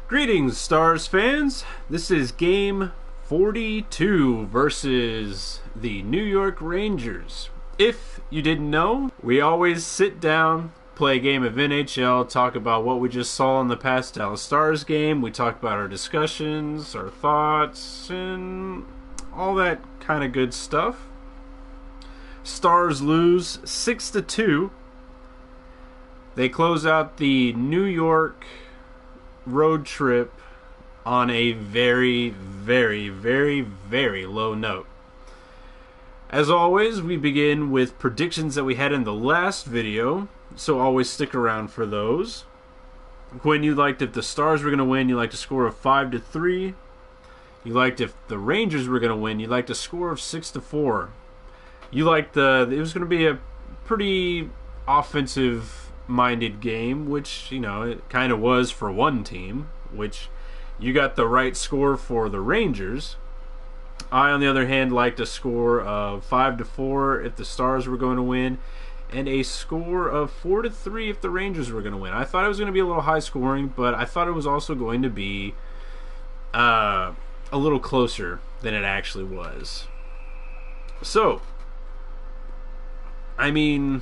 Greetings, Stars fans. This is game 42 versus the New York Rangers. If you didn't know, we always sit down, play a game of NHL, talk about what we just saw in the past Dallas Stars game. We talk about our discussions, our thoughts, and all that kind of good stuff. Stars lose 6-2. They close out the New York road trip on a very, very, very, very low note. As always, we begin with predictions that we had in the last video, so always stick around for those. Quinn, you liked if the Stars were going to win, you liked a score of 5-3. You liked if the Rangers were going to win, you liked a score of 6-4. You liked it was going to be a pretty offensive-minded game, which, you know, it kind of was for one team, which you got the right score for the Rangers. I, on the other hand, liked a score of 5-4 if the Stars were going to win, and a score of 4-3 if the Rangers were going to win. I thought it was going to be a little high scoring, but I thought it was also going to be a little closer than it actually was. So, I mean,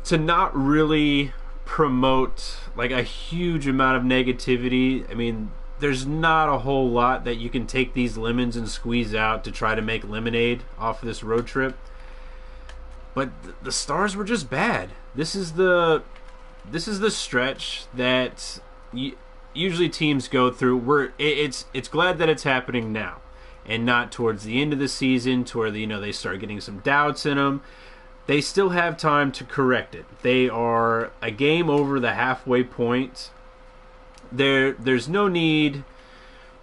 to not really promote like a huge amount of negativity, I mean, there's not a whole lot that you can take these lemons and squeeze out to try to make lemonade off of this road trip. But the Stars were just bad. This is the stretch that usually teams go through. It's glad that it's happening now, and not towards the end of the season, to where they start getting some doubts in them. They still have time to correct it. They are a game over the halfway point. There's no need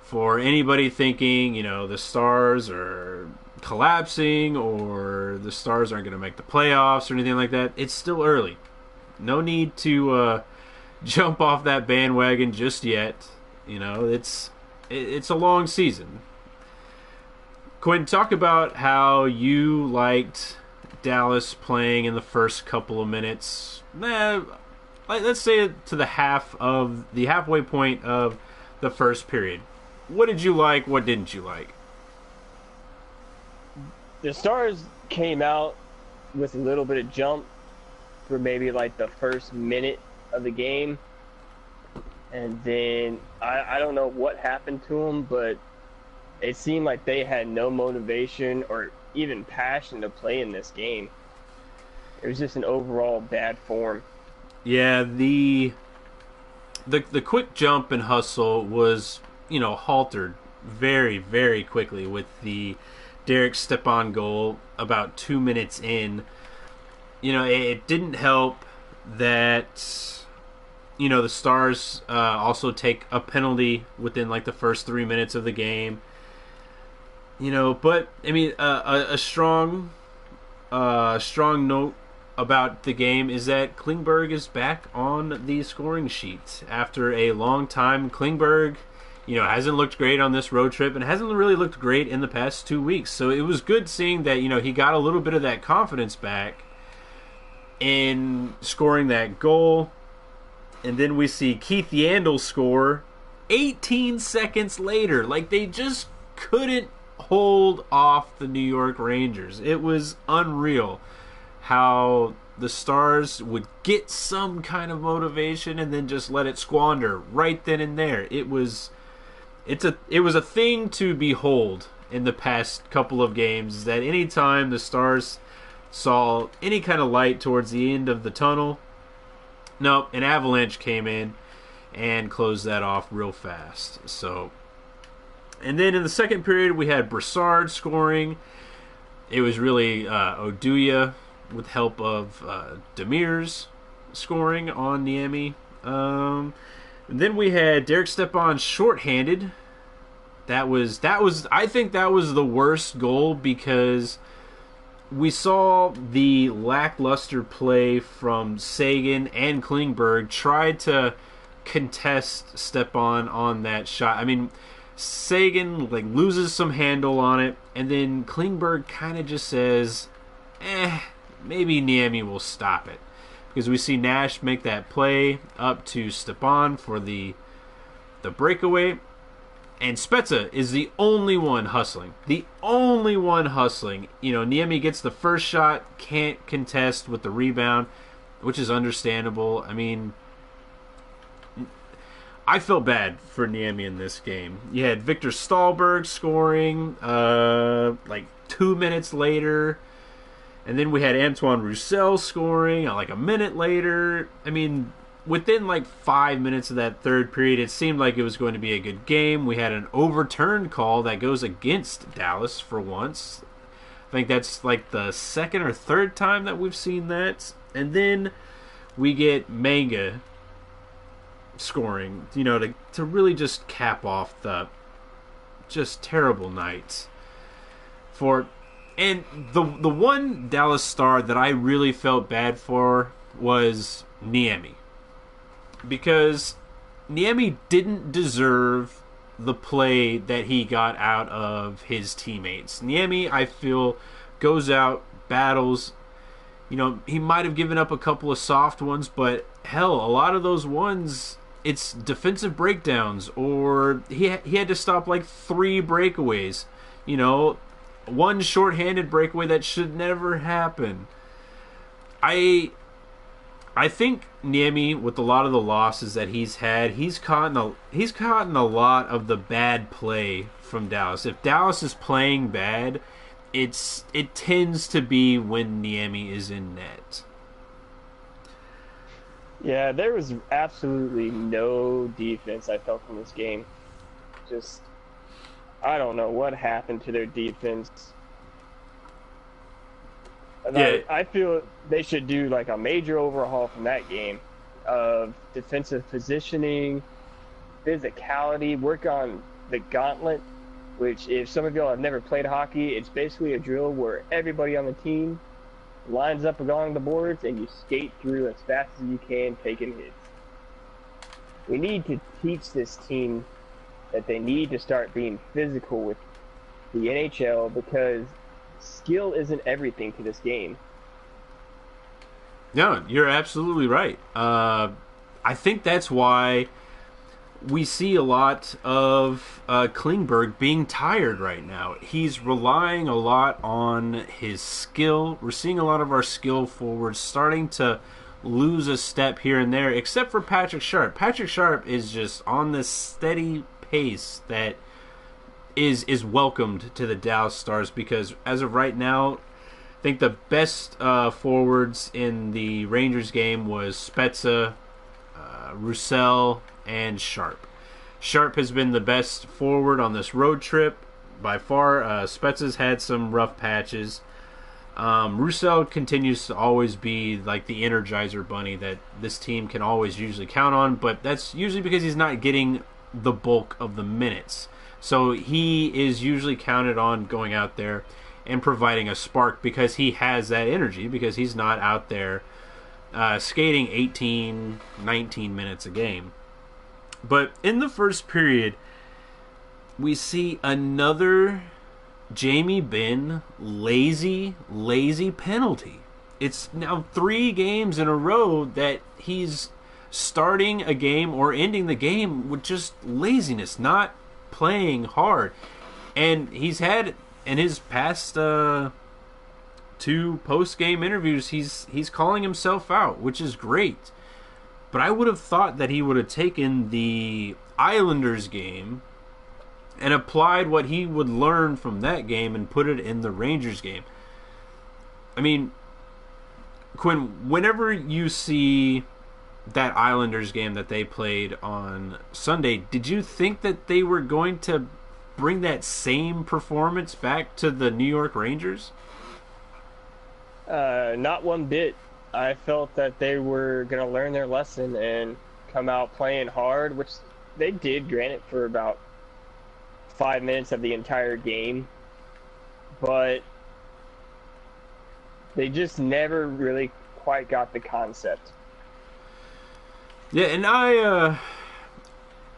for anybody thinking, the Stars are collapsing or the Stars aren't going to make the playoffs or anything like that. It's still early. No need to jump off that bandwagon just yet. It's a long season. Quinn, talk about how you liked Dallas playing in the first couple of minutes. Let's say to the halfway point of the first period. What did you like? What didn't you like? The Stars came out with a little bit of jump for maybe like the first minute of the game, and then I don't know what happened to them, but it seemed like they had no motivation or even passion to play in this game. It was just an overall bad form. Yeah, the quick jump and hustle was, haltered very, very quickly with the Derek Stepan goal about 2 minutes in. It didn't help that, the Stars also take a penalty within like the first 3 minutes of the game. But I mean, a strong note about the game is that Klingberg is back on the scoring sheet after a long time. Klingberg, hasn't looked great on this road trip and hasn't really looked great in the past 2 weeks. So it was good seeing that, he got a little bit of that confidence back in scoring that goal. And then we see Keith Yandle score 18 seconds later. Like, they just couldn't hold off the New York Rangers. It was unreal how the Stars would get some kind of motivation and then just let it squander right then and there. It was a thing to behold in the past couple of games, that anytime the Stars saw any kind of light towards the end of the tunnel, no, an avalanche came in and closed that off real fast. And then in the second period, we had Brassard scoring. It was really Oduya with help of Demers scoring on Niemi. And then we had Derek Stepan shorthanded. I think that was the worst goal, because we saw the lackluster play from Seguin and Klingberg try to contest Stepan on that shot. I mean, Seguin loses some handle on it, and then Klingberg kind of just says, maybe Niemi will stop it. because we see Nash make that play up to Stepan for the breakaway. And Spezza is the only one hustling. The only one hustling. You know, Niemi gets the first shot, can't contest with the rebound, which is understandable. I mean, I feel bad for Niemi in this game. You had Victor Stahlberg scoring like 2 minutes later. And then we had Antoine Roussel scoring like a minute later. I mean, within like 5 minutes of that third period, it seemed like it was going to be a good game. We had an overturned call that goes against Dallas for once. I think that's like the second or third time that we've seen that. And then we get Manga scoring, you know, to really just cap off the just terrible night. And the one Dallas star that I really felt bad for was Niemi. Because Niemi didn't deserve the play that he got out of his teammates. Niemi, I feel, goes out, battles. You know, he might have given up a couple of soft ones, but hell, a lot of those ones, it's defensive breakdowns, or he had to stop like 3 breakaways. You know, one shorthanded breakaway that should never happen. I think Niemi, with a lot of the losses that he's had, he's caught in a lot of the bad play from Dallas. If Dallas is playing bad, it tends to be when Niemi is in net. Yeah, there was absolutely no defense I felt in this game. Just, I don't know what happened to their defense. Yeah. I feel they should do like a major overhaul from that game of defensive positioning, physicality, work on the gauntlet, which if some of y'all have never played hockey, it's basically a drill where everybody on the team lines up along the boards and you skate through as fast as you can, taking hits. We need to teach this team that they need to start being physical with the NHL because skill isn't everything to this game. No, you're absolutely right. I think that's why we see a lot of Klingberg being tired right now. He's relying a lot on his skill. We're seeing a lot of our skill forwards starting to lose a step here and there, except for Patrick Sharp. Patrick Sharp is just on this steady pace that is welcomed to the Dallas Stars, because as of right now, I think the best forwards in the Rangers game was Spezza, Roussel, and Sharp. Sharp has been the best forward on this road trip by far. Spezza's had some rough patches. Roussel continues to always be like the energizer bunny that this team can always usually count on, but that's usually because he's not getting the bulk of the minutes. So he is usually counted on going out there and providing a spark because he has that energy, because he's not out there skating 18, 19 minutes a game. But in the first period, we see another Jamie Benn lazy penalty. It's now 3 games in a row that he's starting a game or ending the game with just laziness, not playing hard. And he's had, in his past 2 post-game interviews, he's calling himself out, which is great. But I would have thought that he would have taken the Islanders game and applied what he would learn from that game and put it in the Rangers game. I mean, Quinn, whenever you see that Islanders game that they played on Sunday, did you think that they were going to bring that same performance back to the New York Rangers? Not one bit. I felt that they were going to learn their lesson and come out playing hard, which they did, granted, for about 5 minutes of the entire game. But they just never really quite got the concept. Yeah, and I,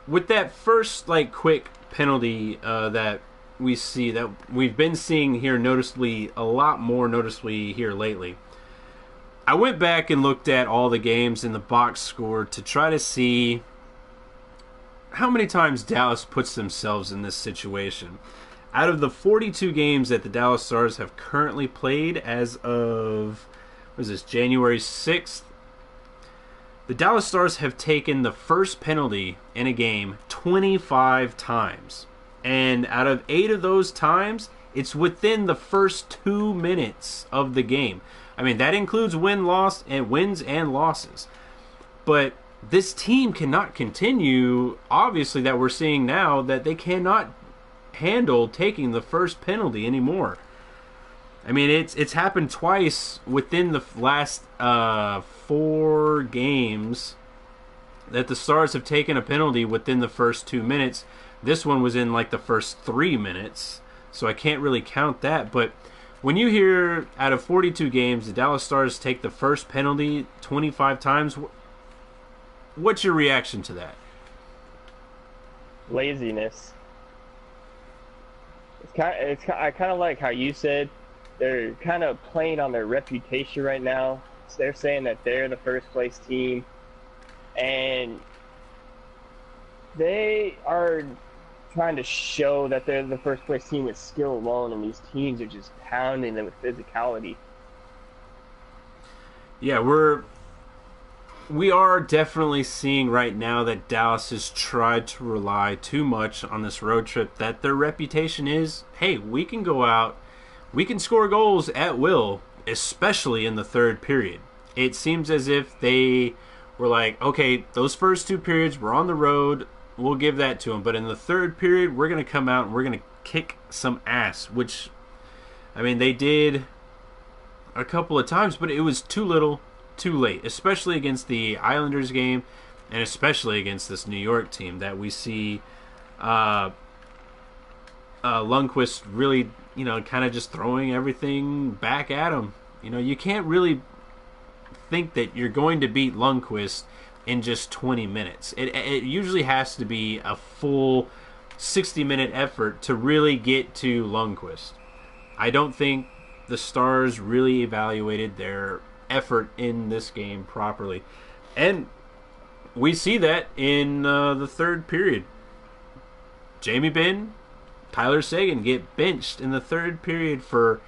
with that first, like, quick penalty that we see, that we've been seeing here a lot more noticeably here lately, I went back and looked at all the games in the box score to try to see how many times Dallas puts themselves in this situation. Out of the 42 games that the Dallas Stars have currently played as of, what is this, January 6th, the Dallas Stars have taken the first penalty in a game 25 times. And out of 8 of those times, it's within the first 2 minutes of the game. I mean, that includes wins and losses. But this team cannot continue, obviously, that we're seeing now, that they cannot handle taking the first penalty anymore. I mean, it's happened twice within the last 4 games that the Stars have taken a penalty within the first 2 minutes. This one was in like the first 3 minutes, so I can't really count that. But when you hear out of 42 games, the Dallas Stars take the first penalty 25 times, what's your reaction to that? Laziness. I kind of like how you said they're kind of playing on their reputation right now. They're saying that they're the first place team, and they are trying to show that they're the first place team with skill alone, and these teams are just pounding them with physicality. Yeah, we are definitely seeing right now that Dallas has tried to rely too much on this road trip, that their reputation is, hey, we can go out, we can score goals at will, especially in the third period. It seems as if they were like, okay, those first 2 periods, we're on the road, we'll give that to them. But in the third period, we're going to come out and we're going to kick some ass, which, I mean, they did a couple of times, but it was too little, too late, especially against the Islanders game and especially against this New York team that we see Lundqvist really, kind of just throwing everything back at him. You can't really think that you're going to beat Lundqvist in just 20 minutes. It usually has to be a full 60-minute effort to really get to Lundqvist. I don't think the Stars really evaluated their effort in this game properly. And we see that in the third period. Jamie Benn, Tyler Seguin get benched in the third period for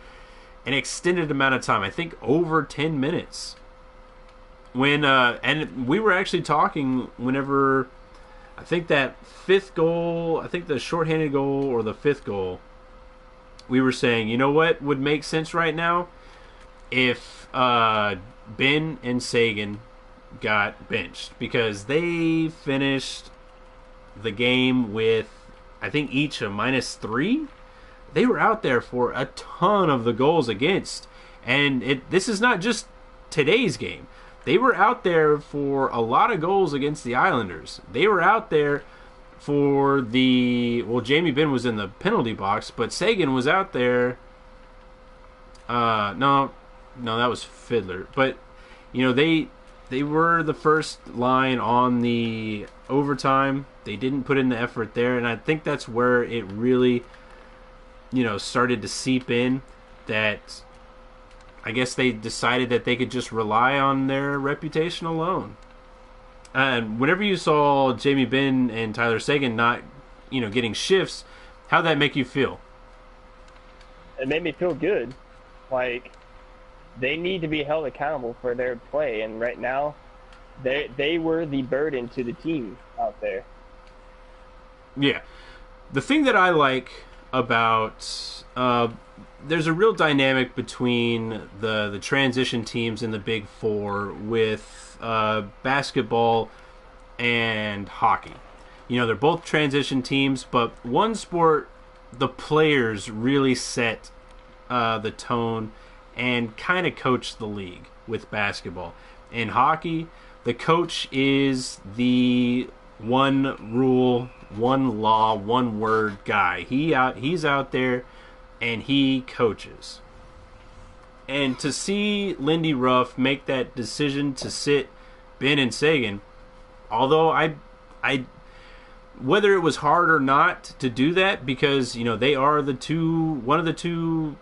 an extended amount of time. I think over 10 minutes. When and we were actually talking whenever I think that 5th goal, I think the shorthanded goal or the 5th goal, we were saying, you know what would make sense right now? If Benn and Seguin got benched, because they finished the game with, I think, each a -3. They were out there for a ton of the goals against. And this is not just today's game. They were out there for a lot of goals against the Islanders. They were out there for Jamie Benn was in the penalty box, but Seguin was out there. No, that was Fiddler. But, they were the first line on the overtime. They didn't put in the effort there, and I think that's where it really, started to seep in that I guess they decided that they could just rely on their reputation alone. And whenever you saw Jamie Benn and Tyler Seguin not, getting shifts, how'd that make you feel? It made me feel good. Like, they need to be held accountable for their play, and right now, they were the burden to the team out there. Yeah. The thing that I like about there's a real dynamic between the transition teams in the Big Four with basketball and hockey. They're both transition teams, but one sport, the players really set the tone and kind of coach the league with basketball. In hockey, the coach is the one rule, one law, one word guy. He's out there and he coaches. And to see Lindy Ruff make that decision to sit Benn and Seguin, although I whether it was hard or not to do that, because they are one of the two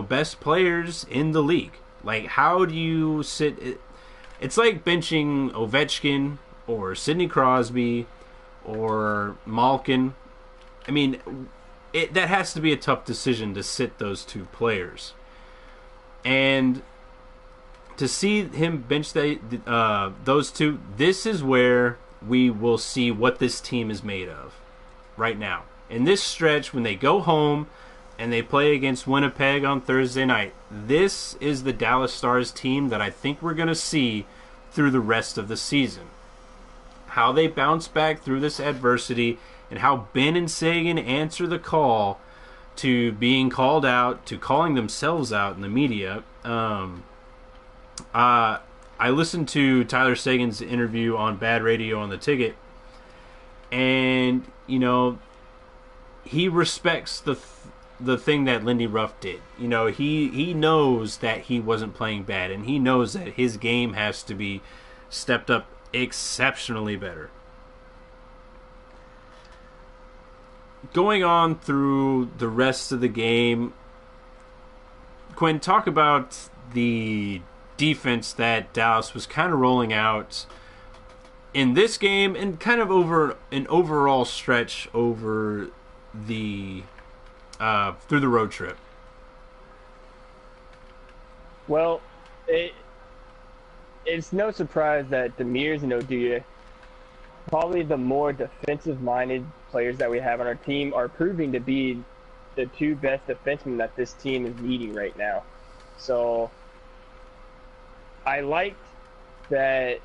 best players in the league. Like, how do you sit? It's like benching Ovechkin or Sidney Crosby or Malkin. I mean, that has to be a tough decision to sit those two players. And to see him bench those two, this is where we will see what this team is made of right now. In this stretch, when they go home and they play against Winnipeg on Thursday night, this is the Dallas Stars team that I think we're going to see through the rest of the season. How they bounce back through this adversity and how Benn and Seguin answer the call to being called out, to calling themselves out in the media. I listened to Tyler Seguin's interview on Bad Radio on the Ticket, and he respects the thing that Lindy Ruff did. He knows that he wasn't playing bad, and he knows that his game has to be stepped up exceptionally better. Going on through the rest of the game, Quinn, talk about the defense that Dallas was kind of rolling out in this game and kind of over an overall stretch over the through the road trip. Well, it's no surprise that Demers and Oduya, probably the more defensive-minded players that we have on our team, are proving to be the two best defensemen that this team is needing right now. So I liked that,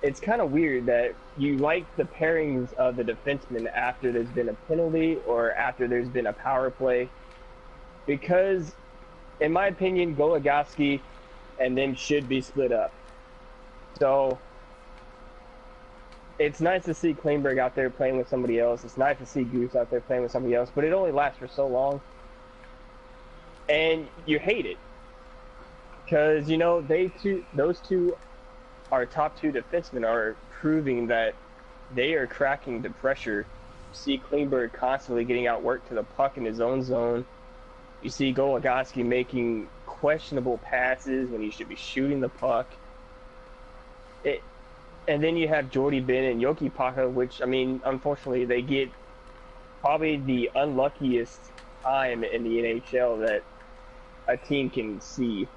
it's kind of weird that you like the pairings of the defensemen after there's been a penalty or after there's been a power play, because, in my opinion, Goligoski and them should be split up. So it's nice to see Klingberg out there playing with somebody else. It's nice to see Goose out there playing with somebody else, but it only lasts for so long. And you hate it. Because, those two, our top two defensemen, are proving that they are cracking the pressure. You see Klingberg constantly getting outworked to the puck in his own zone. You see Goligoski making questionable passes when he should be shooting the puck. And then you have Jordy Benn and Yoki Paka, which, unfortunately, they get probably the unluckiest time in the NHL that a team can see.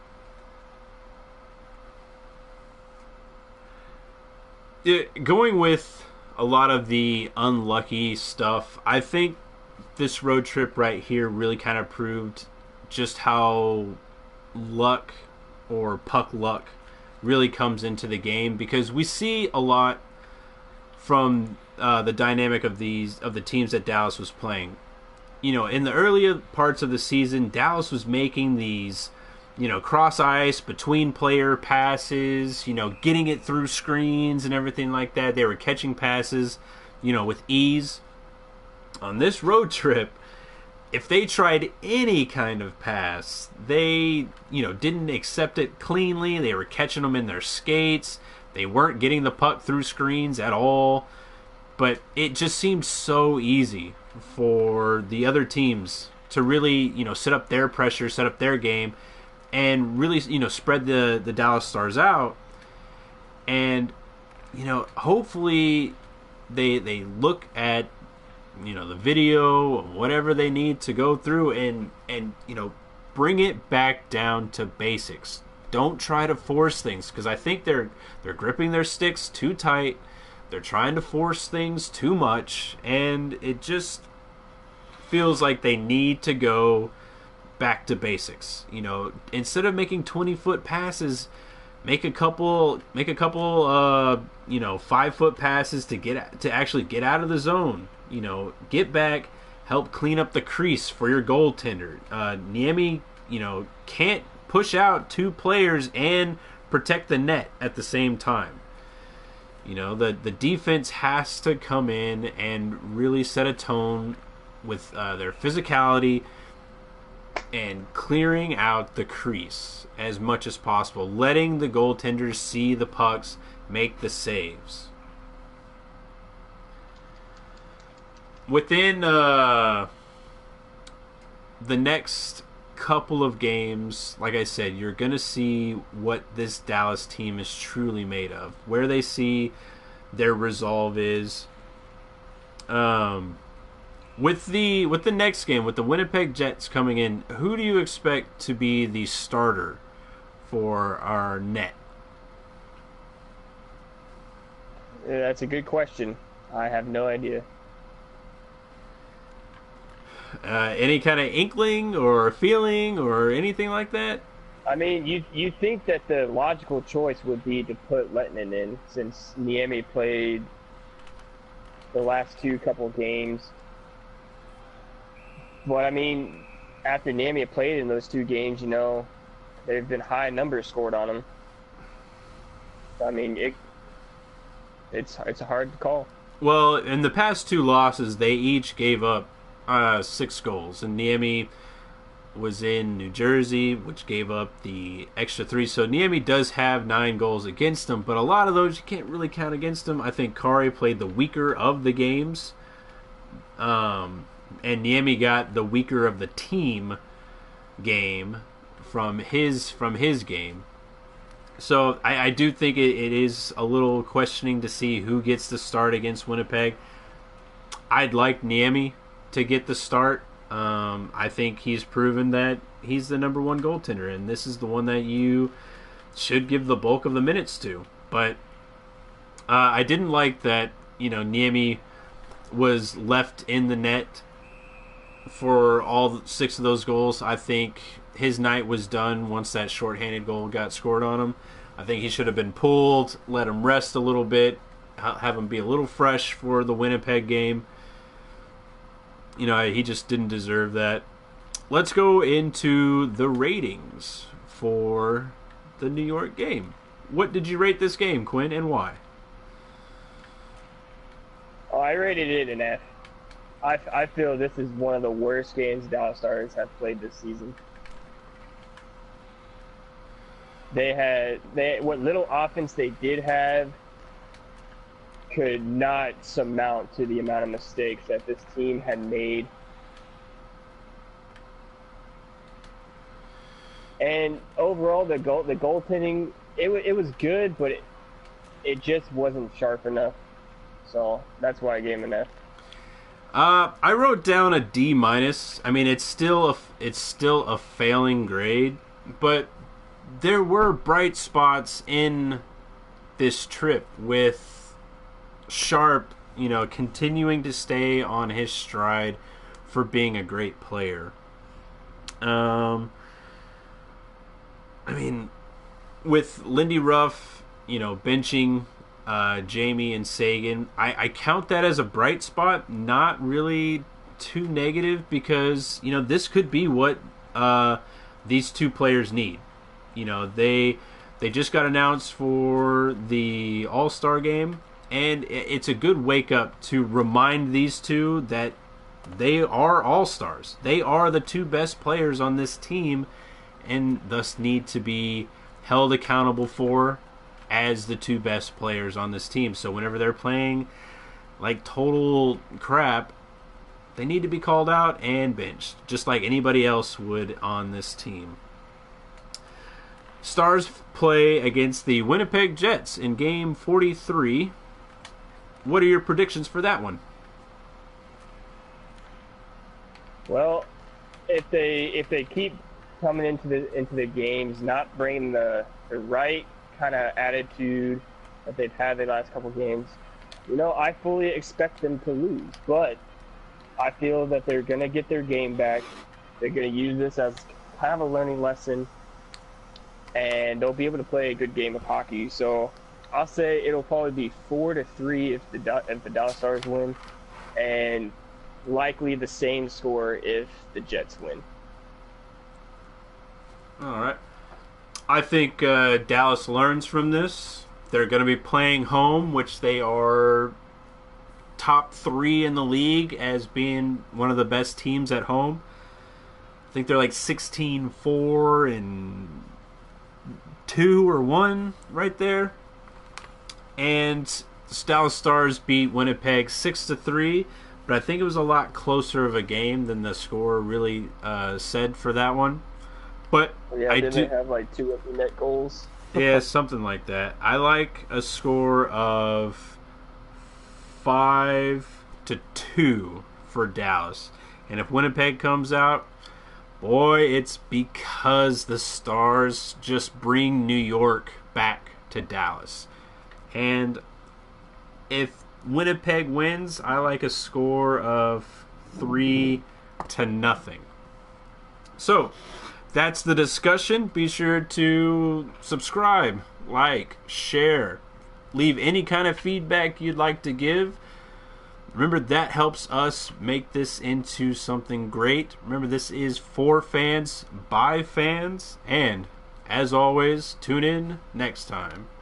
Going with a lot of the unlucky stuff, I think this road trip right here really kind of proved just how luck or puck luck really comes into the game, because we see a lot from the dynamic of the teams that Dallas was playing. In the earlier parts of the season, Dallas was making these cross ice between player passes, getting it through screens and everything like that. They were catching passes, with ease. On this road trip, if they tried any kind of pass, they, didn't accept it cleanly. They were catching them in their skates. They weren't getting the puck through screens at all. But it just seemed so easy for the other teams to really, set up their pressure, set up their game, and really, spread the Dallas Stars out. And, hopefully they look at the video, whatever they need to go through, and bring it back down to basics. Don't try to force things, because I think they're gripping their sticks too tight. They're trying to force things too much, and it just feels like they need to go back to basics. Instead of making 20-foot passes, make a couple 5-foot passes to actually get out of the zone. Get back, help clean up the crease for your goaltender. Niemi, can't push out two players and protect the net at the same time. The defense has to come in and really set a tone with their physicality and clearing out the crease as much as possible, letting the goaltenders see the pucks, make the saves. Within the next couple of games, like I said, you're going to see what this Dallas team is truly made of, where they see their resolve is. With the next game, with the Winnipeg Jets coming in, who do you expect to be the starter for our net? That's a good question. I have no idea. Any kind of inkling or feeling or anything like that? I mean, you think that the logical choice would be to put Lettinen in, since Niemi played the last couple games. But I mean, after Niemi played in those 2 games, there have been high numbers scored on him. I mean, it's hard to call. Well, in the past 2 losses, they each gave up 6 goals, and Niemi was in New Jersey, which gave up the extra 3. So Niemi does have 9 goals against him, but a lot of those you can't really count against him. I think Kari played the weaker of the games, and Niemi got the weaker of the team game from his game. So I do think it is a little questioning to see who gets the start against Winnipeg. I'd like Niemi to get the start. I think he's proven that he's the number 1 goaltender, and this is the one that you should give the bulk of the minutes to. But I didn't like that, Niemi was left in the net for all 6 of those goals. I think his night was done once that shorthanded goal got scored on him. I think he should have been pulled, let him rest a little bit, have him be a little fresh for the Winnipeg game. He just didn't deserve that. Let's go into the ratings for the New York game. What did you rate this game, Quinn, and why? Oh, I rated it an F. I feel this is one of the worst games Dallas Stars have played this season. What little offense they did have could not surmount to the amount of mistakes that this team had made. And overall, the goaltending, it was good, but it just wasn't sharp enough. So that's why I gave him an F. I wrote down a D-. I mean, it's still a failing grade, but there were bright spots in this trip with Sharp, continuing to stay on his stride for being a great player. I mean, with Lindy Ruff, benching Jamie and Seguin, I count that as a bright spot, not really too negative, because, this could be what these 2 players need. They just got announced for the All-Star game, and it's a good wake-up to remind these 2 that they are all-stars. They are the 2 best players on this team, and thus need to be held accountable for as the 2 best players on this team. So whenever they're playing like total crap, they need to be called out and benched, just like anybody else would on this team. Stars play against the Winnipeg Jets in Game 43. What are your predictions for that one? Well, if they keep coming into the games, not bringing the right kind of attitude that they've had the last couple games, I fully expect them to lose. But I feel that they're going to get their game back. They're going to use this as kind of a learning lesson, and they'll be able to play a good game of hockey. So I'll say it'll probably be 4-3 if the Dallas Stars win, and likely the same score if the Jets win. All right. I think Dallas learns from this. They're going to be playing home, which they are top 3 in the league as being one of the best teams at home. I think they're like 16-4 and 2 or 1 right there. And the Dallas Stars beat Winnipeg 6-3, but I think it was a lot closer of a game than the score really said for that one. But Yeah, I didn't do, they have like 2 empty net goals? yeah, something like that. I like a score of 5-2 for Dallas. And if Winnipeg comes out, boy, it's because the Stars just bring New York back to Dallas. And if Winnipeg wins, I like a score of 3-0. So, that's the discussion. Be sure to subscribe, like, share, leave any kind of feedback you'd like to give. Remember, that helps us make this into something great. Remember, this is for fans, by fans, and as always, tune in next time.